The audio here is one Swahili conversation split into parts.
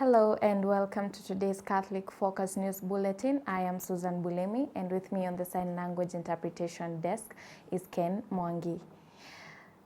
Hello and welcome to today's Catholic Focus News Bulletin. I am Susan Bulemi, and with me on the Sign Language Interpretation Desk is Ken Mwangi.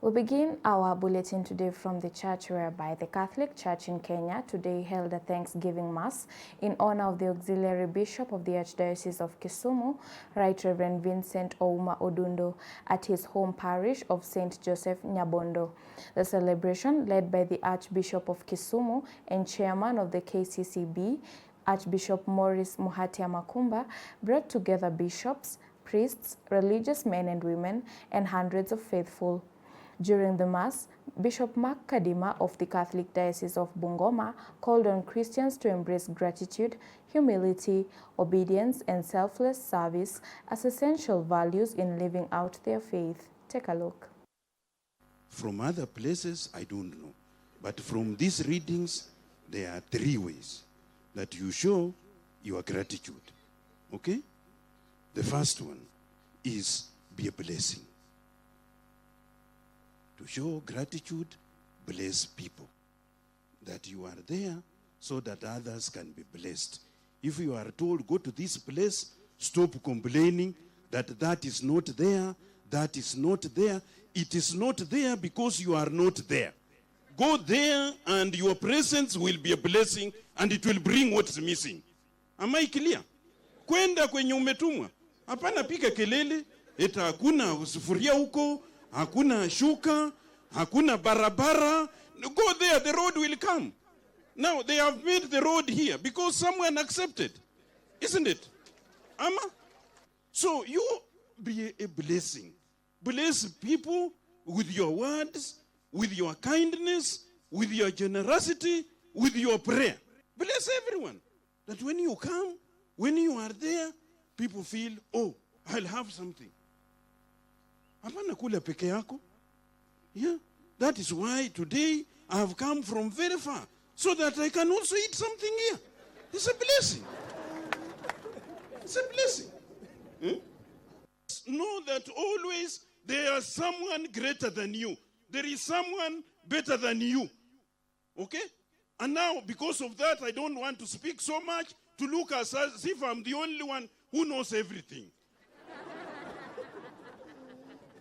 We begin our bulletin today from the church whereby the Catholic Church in Kenya today held a Thanksgiving Mass in honor of the Auxiliary Bishop of the Archdiocese of Kisumu, Right Reverend Vincent Ouma Odundo, at his home parish of St. Joseph Nyabondo. The celebration, led by the Archbishop of Kisumu and Chairman of the KCCB, Archbishop Maurice Muhatia Makumba, brought together bishops, priests, religious men and women, and hundreds of faithful. During the Mass, Bishop Mark Kadima of the Catholic Diocese of Bungoma called on Christians to embrace gratitude, humility, obedience, and selfless service as essential values in living out their faith. Take a look. From other places, I don't know. But from these readings, there are three ways that you show your gratitude. Okay? The first one is be a blessing. To show gratitude, bless people. That you are there so that others can be blessed. If you are told, go to this place, stop complaining that that is not there, that is not there. It is not there because you are not there. Go there and your presence will be a blessing and it will bring what is missing. Am I clear? Kwenda kwenye umetumwa. Hapana pika kelele, eta hakuna sufuria huko, hakuna shuka, hakuna barabara. Go there, the road will come. Now, they have made the road here because someone accepted. Isn't it? Ama? So, you be a blessing. Bless people with your words, with your kindness, with your generosity, with your prayer. Bless everyone. That when you come, when you are there, people feel, oh, I'll have something. Hapana kula peke yako. Yeah. That is why today I have come from very far so that I can also eat something here. It's a blessing. It's a blessing. Know that always there is someone greater than you. There is someone better than you. Okay? And now, because of that, I don't want to speak so much to look as if I'm the only one who knows everything.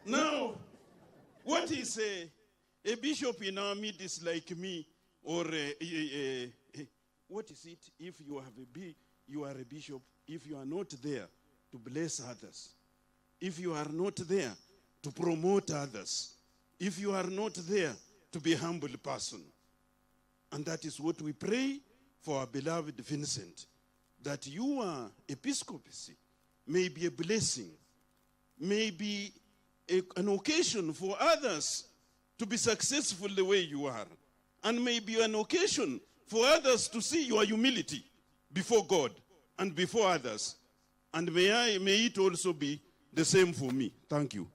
Now, what is a bishop in our midst is like me, or what is it? If you you are a bishop, if you are not there to bless others, if you are not there to promote others, if you are not there to be a humble person. And that is what we pray for our beloved Vincent, that your episcopacy may be a blessing, may be an occasion for others to be successful the way you are, and may be an occasion for others to see your humility before God and before others. And may it also be the same for me. Thank you.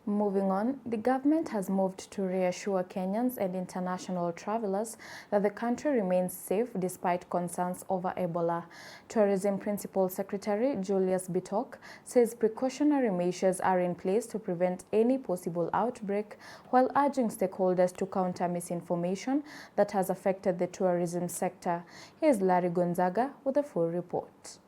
Moving on, the government has moved to reassure Kenyans and international travelers that the country remains safe despite concerns over Ebola. Tourism Principal Secretary Julius Bitok says precautionary measures are in place to prevent any possible outbreak, while urging stakeholders to counter misinformation that has affected the tourism sector. Here's Larry Gonzaga with a full report.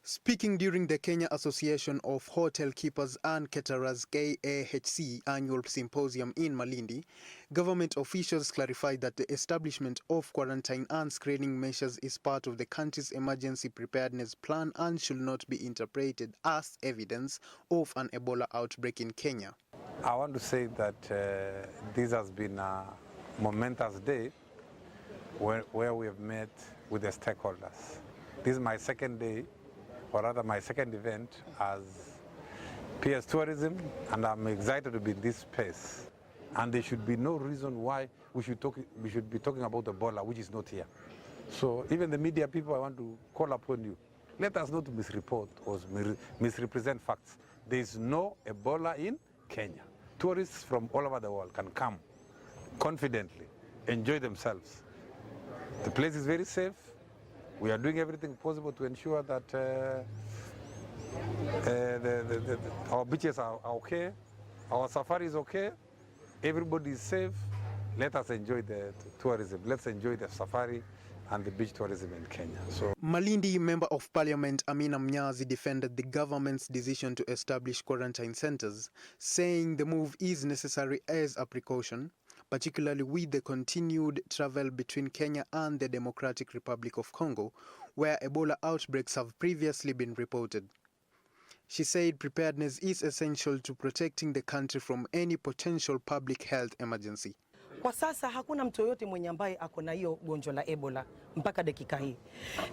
Speaking during the Kenya Association of Hotel Keepers and Caterers KAHC annual symposium in Malindi, government officials clarified that the establishment of quarantine and screening measures is part of the country's emergency preparedness plan and should not be interpreted as evidence of an Ebola outbreak in Kenya. I want to say that this has been a momentous day where we have met with the stakeholders. This is my second day, or rather my second event as PS Tourism, and I'm excited to be in this space. And there should be no reason why we should be talking about Ebola, which is not here. So even the media people, I want to call upon you. Let us not misreport or misrepresent facts. There is no Ebola in Kenya. Tourists from all over the world can come confidently, enjoy themselves. The place is very safe. We are doing everything possible to ensure that Our beaches are okay. Our safari is okay. Everybody is safe. Let us enjoy the tourism. Let's enjoy the safari and the beach tourism in Kenya. So, Malindi Member of Parliament Amina Mnyazi defended the government's decision to establish quarantine centers, saying the move is necessary as a precaution, particularly with the continued travel between Kenya and the Democratic Republic of Congo, where Ebola outbreaks have previously been reported. She said preparedness is essential to protecting the country from any potential public health emergency. Kwa sasa hakuna mtu yoyote mwenye ambaye ako na hiyo gonjwa la Ebola mpaka dakika hii.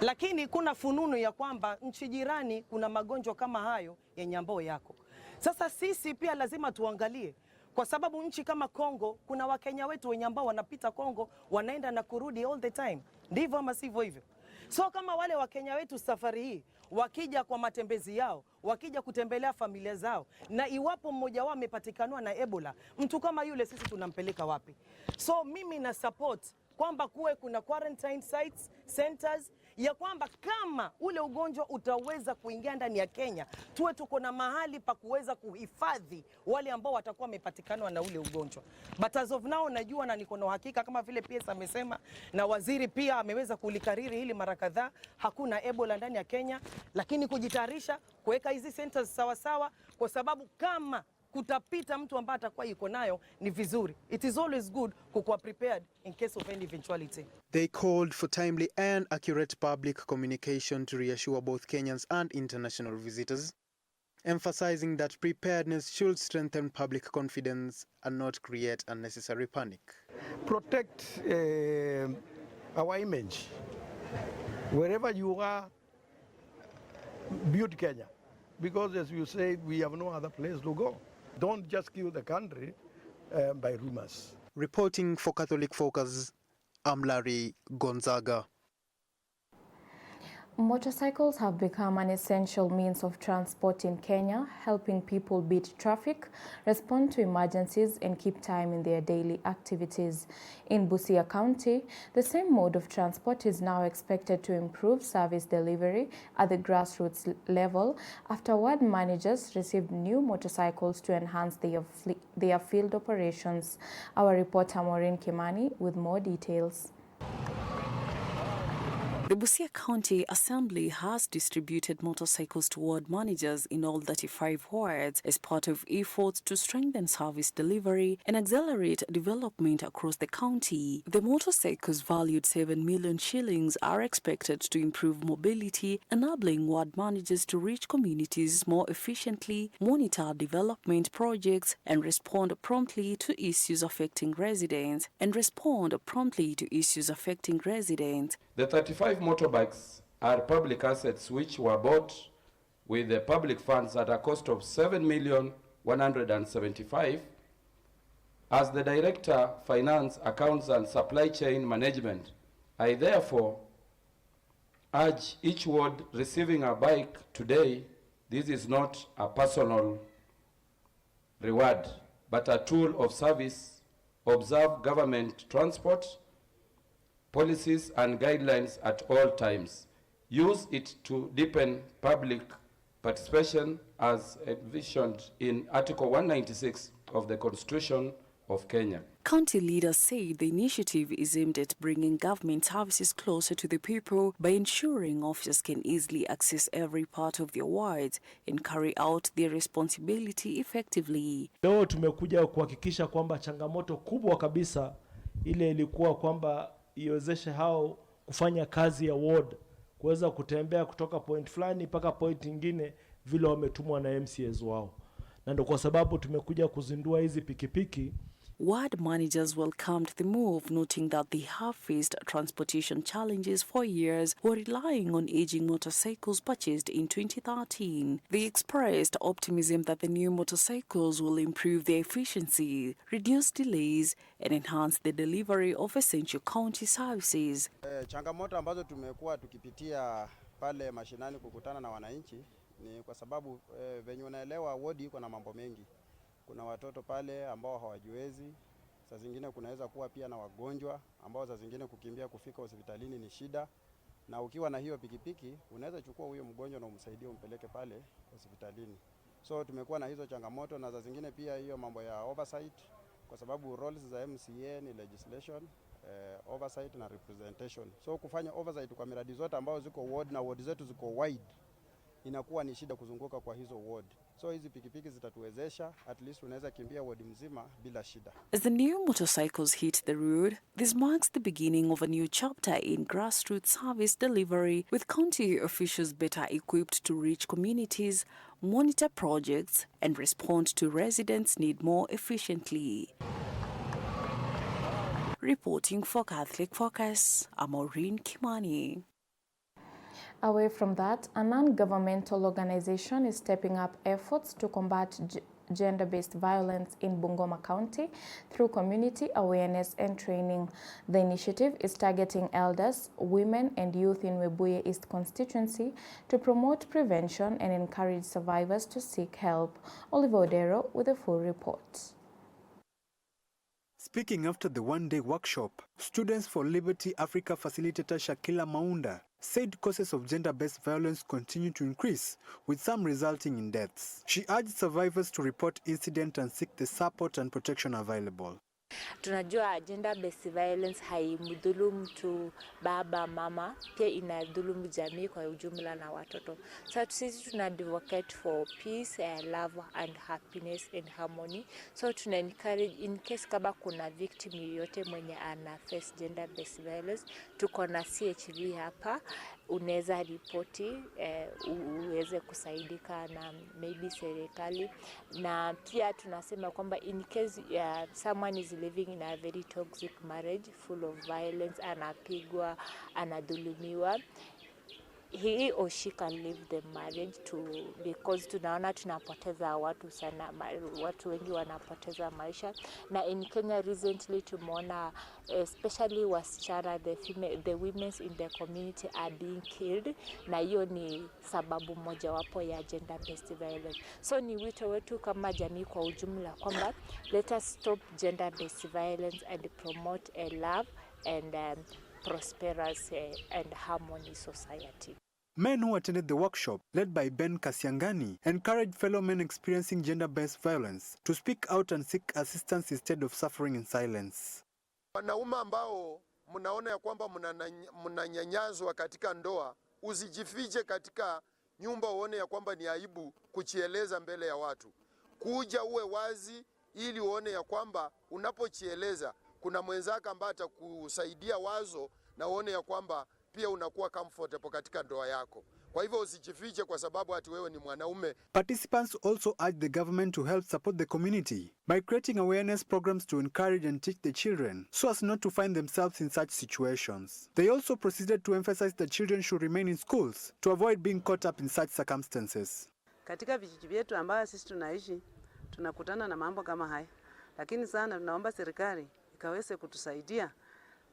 Lakini kuna fununu ya kwamba nchi jirani kuna magonjwa kama hayo yenye ambayo yako. Sasa sisi pia lazima tuangalie, kwa sababu nchi kama Kongo kuna Wakenya wetu wenye ambao wanapita Kongo wanaenda na kurudi all the time. Ndivyo ama sivyo hivyo? So kama wale Wakenya wetu safari hii wakija kwa matembezi yao, wakija kutembelea familia zao, na iwapo mmoja wao amepatikanwa na Ebola, mtu kama yule sisi tunampeleka wapi? So mimi na support kwamba kuwe kuna quarantine sites, centers, ya kwamba kama ule ugonjwa utaweza kuingia ndani ya Kenya, tuwe tuko na mahali pa kuweza kuhifadhi wale ambao watakuwa wamepatikanwa na ule ugonjwa. But as of now najua na niko na uhakika kama vile PS amesema na waziri pia ameweza kulikariri hili mara kadhaa, hakuna Ebola ndani ya Kenya, lakini kujitayarisha kuweka hizi centers sawa sawa, kwa sababu kama kutapita mtu ambaye atakuwa yuko nayo ni vizuri. It is always good kuwa prepared in case of any eventuality. They called for timely and accurate public communication to reassure both Kenyans and international visitors, emphasizing that preparedness should strengthen public confidence and not create unnecessary panic. Protect our image. Wherever you are, build Kenya. Because as you said, we have no other place to go. Don't just kill the country by rumors. Reporting for Catholic Focus, I'm Larry Gonzaga. Motorcycles have become an essential means of transport in Kenya, helping people beat traffic, respond to emergencies, and keep time in their daily activities. In Busia County, the same mode of transport is now expected to improve service delivery at the grassroots level after ward managers received new motorcycles to enhance their field operations. Our reporter Maureen Kimani with more details. The Busia County Assembly has distributed motorcycles to ward managers in all 35 wards as part of efforts to strengthen service delivery and accelerate development across the county. The motorcycles, valued 7 million shillings, are expected to improve mobility, enabling ward managers to reach communities more efficiently, monitor development projects, and respond promptly to issues affecting residents. The 35 motorbikes are public assets which were bought with the public funds at a cost of 7,175,000. As the Director, Finance, Accounts and Supply Chain Management, I therefore urge each ward receiving a bike today, this is not a personal reward, but a tool of service. Observe government transport policies and guidelines at all times. Use it to deepen public participation as envisioned in Article 196 of the Constitution of Kenya. County leaders say the initiative is aimed at bringing government services closer to the people by ensuring officers can easily access every part of their wards and carry out their responsibility effectively. Leo tumekuja kuhakikisha kwamba changamoto kubwa kabisa ile ilikuwa kwamba iwezeshe hao kufanya kazi ya ward, kuweza kutembea kutoka point fulani mpaka point nyingine vile wametumwa na MCAs wao. Na ndio kwa sababu tumekuja kuzindua hizi pikipiki. Ward managers welcomed the move, noting that they have faced transportation challenges for years while relying on aging motorcycles purchased in 2013. They expressed optimism that the new motorcycles will improve their efficiency, reduce delays, and enhance the delivery of essential county services. Changamoto ambazo tumekuwa tukipitia pale mashinani kukutana na wananchi ni kwa sababu venye unaelewa ward iko na mambo mengi. Kuna watoto pale ambao hawajiwezi, saa zingine kunaweza kuwa pia na wagonjwa ambao saa zingine kukimbia kufika hospitalini ni shida. na ukiwa na hiyo pikipiki unaweza chukua huyo mgonjwa na umsaidie umpeleke pale hospitalini. So tumekuwa na hizo changamoto, na za zingine pia hiyo mambo ya oversight, kwa sababu roles za MCA ni legislation, oversight na representation. So kufanya oversight kwa miradi zote ambazo ziko ward na ward zetu ziko wide, inakuwa ni shida kuzunguka kwa hizo ward. So hizi pikipiki zitatuwezesha, at least unaweza kimbia ward mzima bila shida. As the new motorcycles hit the road, this marks the beginning of a new chapter in grassroots service delivery, with county officials better equipped to reach communities, monitor projects, and respond to residents' need more efficiently. Reporting for Catholic Focus, I'm Maureen Kimani. Away from that, a non-governmental organization is stepping up efforts to combat gender-based violence in Bungoma County through community awareness and training. The initiative is targeting elders, women and youth in Webuye East constituency to promote prevention and encourage survivors to seek help. Oliver Odero with a full report. Speaking after the one-day workshop, Students for Liberty Africa facilitator Shakila Maunda said cases of gender-based violence continue to increase, with some resulting in deaths. She urged survivors to report incident and seek the support and protection available. Tunajua gender-based violence haimdhulu mtu baba mama, pia inadhulumu jamii kwa ujumla na watoto. So sisi tuna advocate for peace, love and happiness and harmony. So tuna encourage in case kama kuna victim yoyote mwenye ana face gender-based violence, tuko na CHV hapa, unaweza ripoti uweze kusaidika na maybe serikali. Na pia tunasema kwamba in case someone is living in a very toxic marriage full of violence, anapigwa, anadhulumiwa, he or she can leave the marriage because tunaona tunapoteza watu sana, watu wengi wanapoteza maisha. Na in Kenya recently tumeona especially wasichana, the women in the community are being killed, na hiyo ni sababu moja wapo ya gender based violence. So ni wito wetu kama jamii kwa ujumla kwamba let us stop gender based violence and promote a love and prosperous and harmony society. Men who attended the workshop, led by Ben Kasiangani, encouraged fellow men experiencing gender-based violence to speak out and seek assistance instead of suffering in silence. Wanaume ambao mnaona ya kwamba mnanyanyazwa katika ndoa, usijifiche katika nyumba uone ya kwamba ni aibu kuchieleza mbele ya watu. Kuja uwe wazi ili uone ya kwamba unapochieleza kuna mwenzako ambaye atakusaidia wazo na uone ya kwamba pia unakuwa comfortable katika ndoa yako. Kwa hivyo usijifiche kwa sababu ati wewe ni mwanaume. Participants also urged the government to help support the community by creating awareness programs to encourage and teach the children so as not to find themselves in such situations. They also proceeded to emphasize that children should remain in schools to avoid being caught up in such circumstances. Katika vijiji vyetu ambayo sisi tunaishi, tunakutana na mambo kama haya. Lakini sana tunaomba serikali ikaweze kutusaidia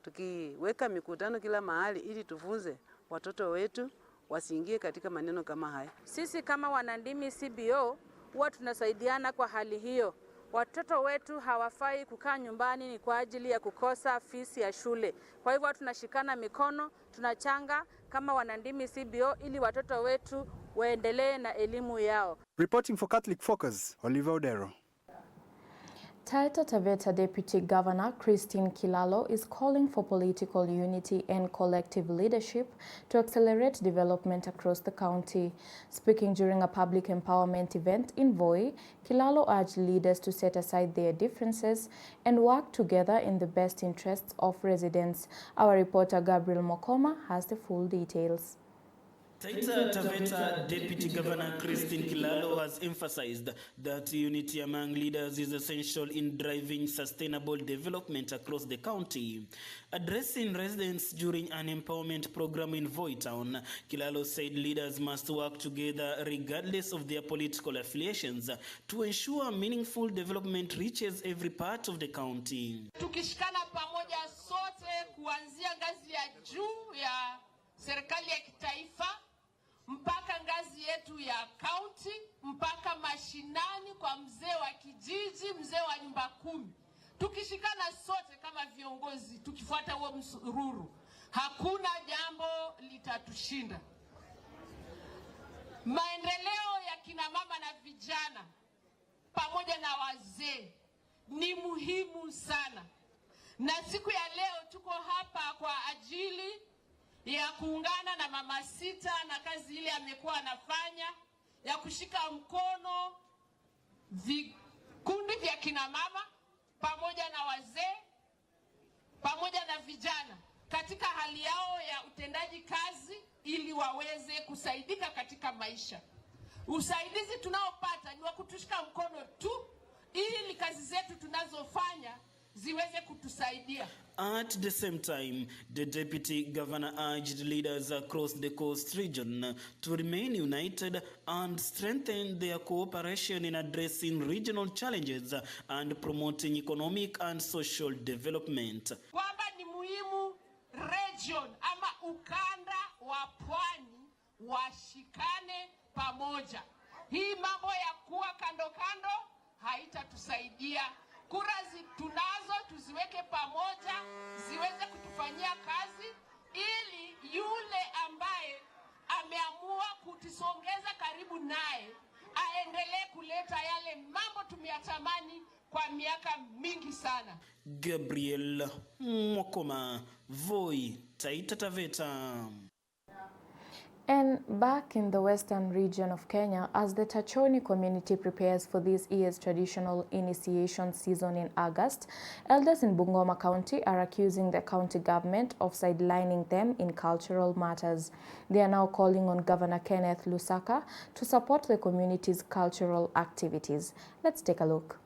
tukiweka mikutano kila mahali ili tufunze watoto wetu wasiingie katika maneno kama haya. Sisi kama wanandimi CBO huwa tunasaidiana kwa hali hiyo. Watoto wetu hawafai kukaa nyumbani ni kwa ajili ya kukosa fees ya shule. Kwa hivyo tunashikana mikono, tunachanga kama wanandimi CBO ili watoto wetu waendelee na elimu yao. Reporting for Catholic Focus, Oliver Odero. Taita Taveta Deputy Governor Christine Kilalo is calling for political unity and collective leadership to accelerate development across the county. Speaking during a public empowerment event in Voi, Kilalo urged leaders to set aside their differences and work together in the best interests of residents. Our reporter Gabriel Mokoma has the full details. Taita Taveta Deputy Governor Christine Kilalo has emphasized that unity among leaders is essential in driving sustainable development across the county. Addressing residents during an empowerment program in Voi Town, Kilalo said leaders must work together regardless of their political affiliations to ensure meaningful development reaches every part of the county. Tukishikana pamoja sote kuanzia ngazi ya juu ya serikali ya kitaifa mpaka ngazi yetu ya county, mpaka mashinani kwa mzee wa kijiji, mzee wa nyumba 10. Tukishikana sote kama viongozi, tukifuata huo msururu, hakuna jambo itatushinda. Maendeleo ya kina mama na vijana pamoja na wazee ni muhimu sana. Na siku ya leo tuko hapa kwa ajili ya kuungana na mama Sita na kazi ile amekuwa anafanya ya kushika mkono vikundi vya kina mama pamoja na wazee pamoja na vijana katika hali yao ya utendaji kazi ili waweze kusaidika katika maisha. Usaidizi tunaopata ni wa kutushika mkono tu ili kazi zetu tunazofanya ziweze kutusaidia. At the same time, the Deputy Governor urged leaders across the coast region to remain united and strengthen their cooperation in addressing regional challenges and promoting economic and social development. Kwamba ni muhimu region ama ukanda wa pwani washikane pamoja. Hii mambo ya kuwa kando kando haitatusaidia. Kura tunazo tuziweke pamoja, ziweze kutufanyia kazi ili yule ambaye ameamua kutusongeza karibu naye aendelee kuleta yale mambo tumeyatamani kwa miaka mingi sana. Gabriel Mwakoma, Voi, Taita Taveta. And back in the western region of Kenya, as the Tachoni community prepares for this year's traditional initiation season in August, elders in Bungoma County are accusing the county government of sidelining them in cultural matters. They are now calling on Governor Kenneth Lusaka to support the community's cultural activities. Let's take a look.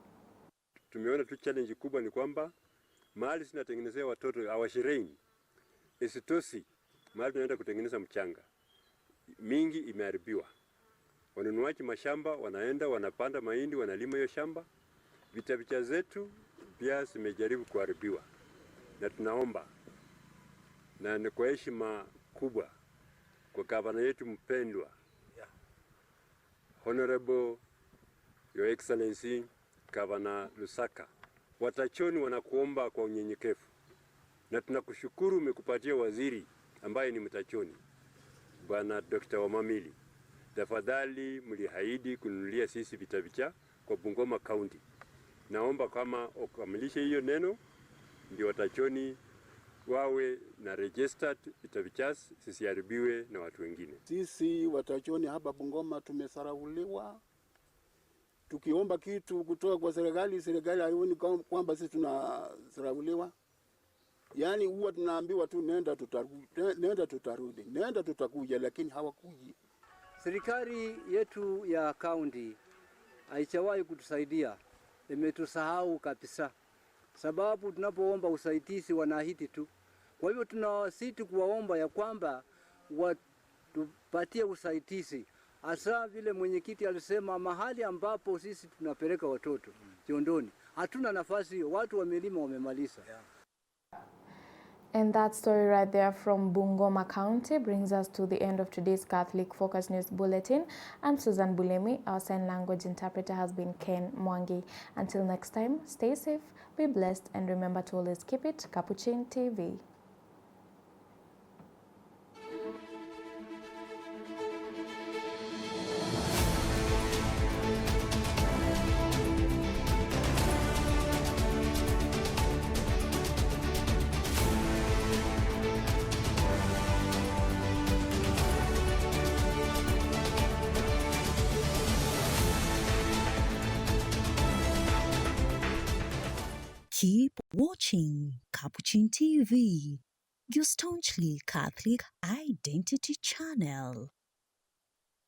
Tumeona tu challenge kubwa ni kwamba mahali sinatengenezea watoto hawashireni. Isitosi, mahali tunaenda kutengeneza mchanga mingi imeharibiwa. Wanunuaji mashamba wanaenda wanapanda mahindi wanalima hiyo shamba. Vitabicha zetu pia zimejaribu kuharibiwa. Na tunaomba na ni kwa heshima kubwa kwa gavana yetu mpendwa, Honorable Your Excellency Governor Lusaka, Watachoni wanakuomba kwa unyenyekevu. Na tunakushukuru umekupatia waziri ambaye ni mtachoni, Bwana Dr. Wamamili. Tafadhali mliahidi kununulia sisi vitabicha kwa Bungoma County. Naomba kama ukamilishe hiyo neno ndio Watachoni wawe na registered vitabichas sisiharibiwe na watu wengine. Sisi Watachoni hapa Bungoma tumesarauliwa. Tukiomba kitu kutoka kwa serikali haioni kwamba sisi tunasarauliwa. Yaani huwa tunaambiwa tu nenda tutarudi, nenda tutakuja, lakini hawakuji. Serikali yetu ya kaunti haichawahi kutusaidia, imetusahau kabisa. Sababu tunapoomba usaidizi wanaahidi tu. Kwa hivyo tunawasihi kuwaomba ya kwamba watupatie usaidizi. Hasa vile mwenyekiti alisema mahali ambapo sisi tunapeleka watoto Jondoni, hatuna nafasi, watu wamelima wamemaliza. And that story right there from Bungoma County brings us to the end of today's Catholic Focus News Bulletin. I'm Susan Bulemi. Our sign language interpreter has been Ken Mwangi. Until next time, stay safe, be blessed, and remember to always keep it Capuchin TV. Keep watching Capuchin TV, your staunchly Catholic identity channel.